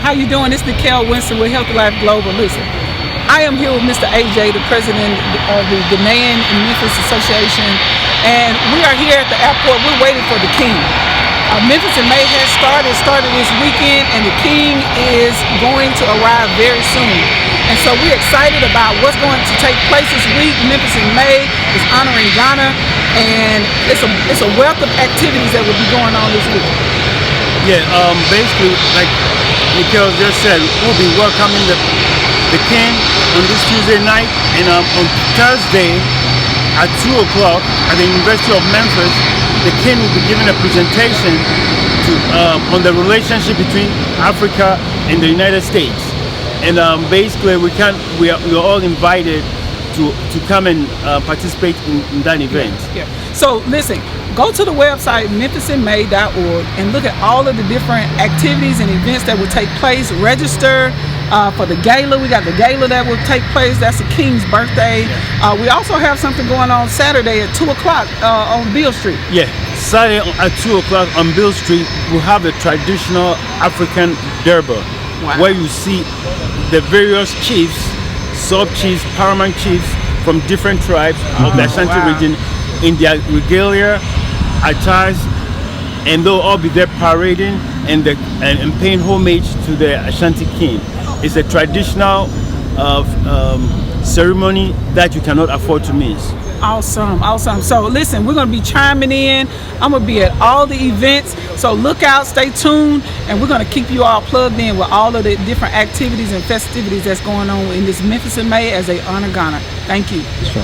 How you doing? It's Nicole Winston with Healthy Life Global. Listen, I am here with Mr. AJ, the president of the Ghanaian and Memphis Association, and we are here at the airport. We're waiting for the king. Memphis-In-May has started this weekend, and the king is going to arrive very soon. And so we're excited about what's going to take place this week. Memphis-In-May is honoring Ghana, and it's a wealth of activities that will be going on this week. Yeah, basically, like Nicole just said, we'll be welcoming the king on this Tuesday night, and on Thursday at 2 o'clock at the University of Memphis, the king will be giving a presentation on the relationship between Africa and the United States. And basically, we are all invited to come and participate in that event. Yeah. So listen, go to the website Memphis-In-May.org and look at all of the different activities and events that will take place. Register for the gala. We got the gala that will take place. That's the king's birthday. We also have something going on Saturday at 2 o'clock on Beale Street. Yeah, Saturday at 2 o'clock on Beale Street, we'll have the traditional African Durbar, where you see the various chiefs, sub-chiefs, paramount chiefs from different tribes of the Asante region in their regalia, attires, and they'll all be there parading and paying homage to the Ashanti king. It's a traditional ceremony that you cannot afford to miss. Awesome, awesome. So listen, we're going to be chiming in. I'm going to be at all the events. So look out, stay tuned, and we're going to keep you all plugged in with all of the different activities and festivities that's going on in this Memphis-In-May as they honor Ghana. Thank you. Sure.